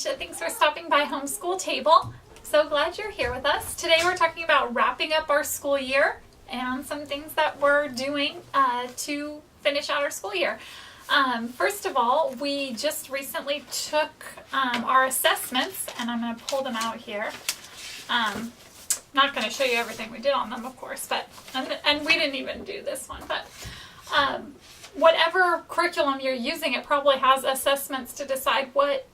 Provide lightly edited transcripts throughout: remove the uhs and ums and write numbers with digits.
Alicia. Thanks for stopping by Homeschooltable. So glad you're here with us. Today we're talking about wrapping up our school year and some things that we're doing to finish out our school year. First of all, we just recently took our assessments, and I'm going to pull them out here. Not going to show you everything we did on them, of course, but and we didn't even do this one, but whatever curriculum you're using, it probably has assessments to decide what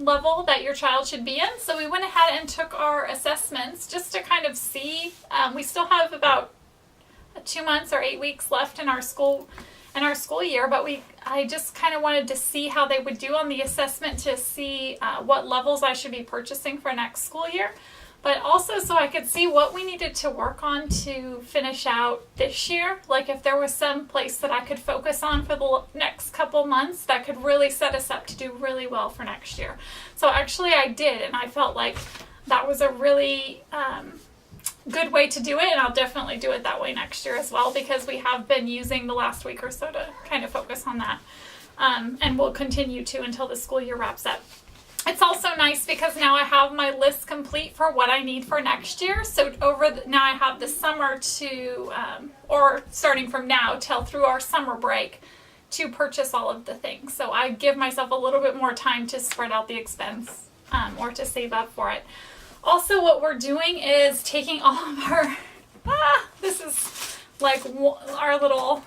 level that your child should be in. So we went ahead and took our assessments just to kind of see. We still have about 2 months or 8 weeks left in our school year, but I just kind of wanted to see how they would do on the assessment to see what levels I should be purchasing for next school year. But also so I could see what we needed to work on to finish out this year. Like if there was some place that I could focus on for the next couple months that could really set us up to do really well for next year. So actually I did, and I felt like that was a really good way to do it, and I'll definitely do it that way next year as well, because we have been using the last week or so to kind of focus on that. And we'll continue to until the school year wraps up. It's also nice because now I have my list complete for what I need for next year. So now I have the summer to, or starting from now till through our summer break, to purchase all of the things. So I give myself a little bit more time to spread out the expense or to save up for it. Also, what we're doing is taking all of our, this is like our little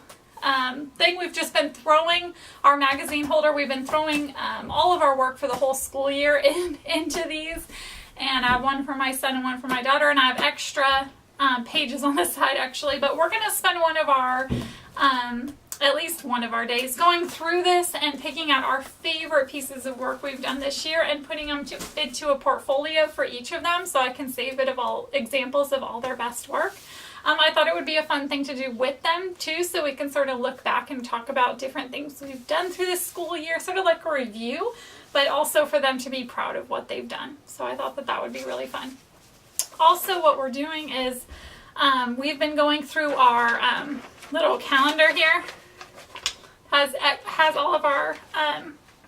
thing. We've just been throwing our magazine holder. We've been throwing all of our work for the whole school year into these. And I have one for my son and one for my daughter. And I have extra pages on the side actually. But we're going to spend one of our, at least one of our days going through this and picking out our favorite pieces of work we've done this year and putting them into a portfolio for each of them so I can save it of all examples of all their best work. I thought it would be a fun thing to do with them too, so we can sort of look back and talk about different things we've done through this school year, sort of like a review, but also for them to be proud of what they've done. So I thought that would be really fun. Also, what we're doing is we've been going through our little calendar here. Has all of our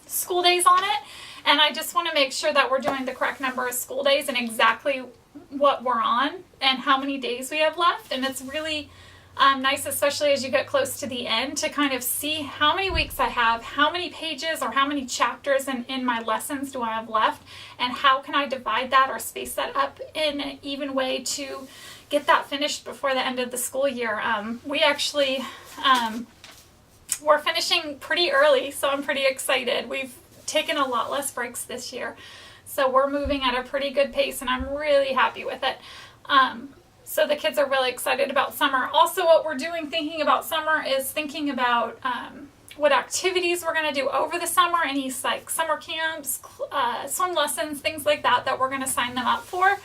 school days on it, and I just want to make sure that we're doing the correct number of school days and exactly what we're on and how many days we have left. And it's really nice, especially as you get close to the end, to kind of see how many weeks I have, how many pages or how many chapters in my lessons do I have left, and how can I divide that or space that up in an even way to get that finished before the end of the school year. We actually we're finishing pretty early, so I'm pretty excited. We've taken a lot less breaks this year, so we're moving at a pretty good pace, and I'm really happy with it. So the kids are really excited about summer. Also, what we're doing thinking about summer is thinking about what activities we're going to do over the summer, any like summer camps, swim lessons, things like that we're going to sign them up for.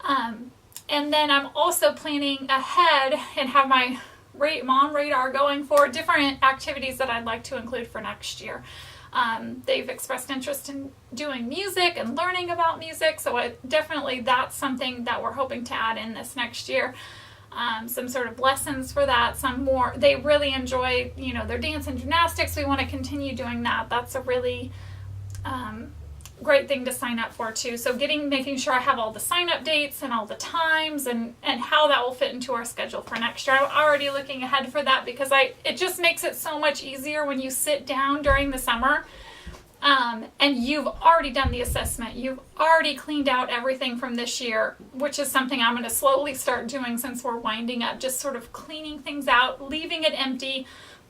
And then I'm also planning ahead and have my mom radar going for different activities that I'd like to include for next year. They've expressed interest in doing music and learning about music, so definitely that's something that we're hoping to add in this next year. Some sort of lessons for that, some more. They really enjoy, their dance and gymnastics. We want to continue doing that. That's a really great thing to sign up for too. So making sure I have all the sign up dates and all the times and how that will fit into our schedule for next year. I'm already looking ahead for that because it just makes it so much easier when you sit down during the summer and you've already done the assessment. You've already cleaned out everything from this year, which is something I'm going to slowly start doing since we're winding up, just sort of cleaning things out, leaving it empty.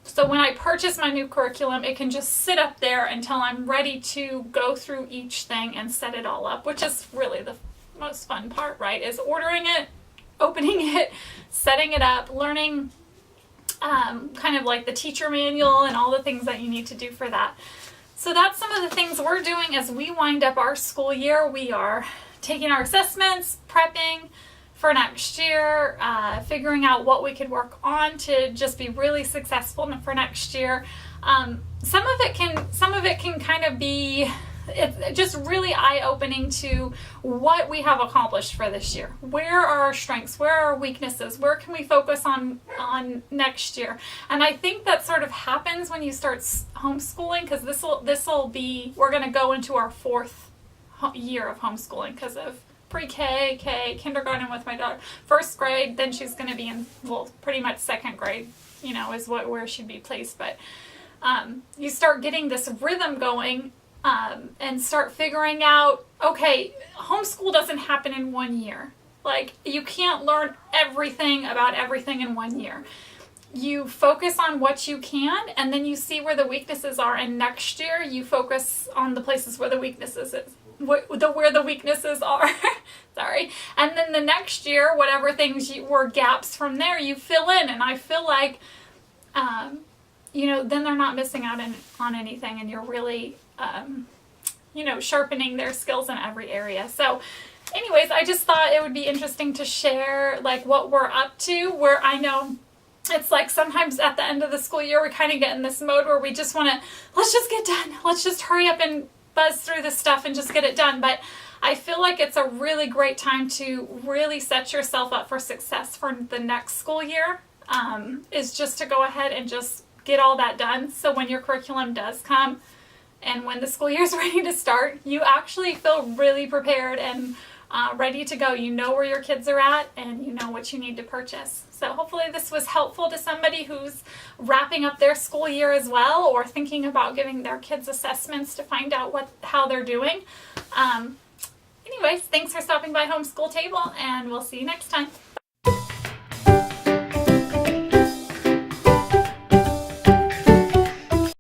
So when I purchase my new curriculum, it can just sit up there until I'm ready to go through each thing and set it all up, which is really the most fun part, right? Is ordering it, opening it, setting it up, learning kind of like the teacher manual and all the things that you need to do for that. So that's some of the things we're doing as we wind up our school year. We are taking our assessments, prepping for next year, figuring out what we could work on to just be really successful for next year. Some of it can kind of be it's just really eye-opening to what we have accomplished for this year. Where are our strengths? Where are our weaknesses? Where can we focus on next year? And I think that sort of happens when you start homeschooling, because this'll be, we're going to go into our 4th year of homeschooling because of pre-K, kindergarten with my daughter, 1st grade, then she's going to be in, well, pretty much 2nd grade, you know, is where she'd be placed. But you start getting this rhythm going, and start figuring out, okay, homeschool doesn't happen in 1 year. Like, you can't learn everything about everything in 1 year. You focus on what you can, and then you see where the weaknesses are, and next year you focus on the places where the weaknesses where the weaknesses are. Sorry. And then the next year, whatever things were gaps from there, you fill in. And I feel like, you know, then they're not missing out on anything, and you're really, you know, sharpening their skills in every area. So anyways, I just thought it would be interesting to share like what we're up to, where I know it's like sometimes at the end of the school year, we kind of get in this mode where we just want to, let's just get done. Let's just hurry up and buzz through this stuff and just get it done. But I feel like it's a really great time to really set yourself up for success for the next school year, is just to go ahead and just get all that done. So when your curriculum does come and when the school year is ready to start, you actually feel really prepared and ready to go. You know where your kids are at and you know what you need to purchase. So hopefully this was helpful to somebody who's wrapping up their school year as well, or thinking about giving their kids assessments to find out how they're doing. Anyways, thanks for stopping by Homeschool Table, and we'll see you next time.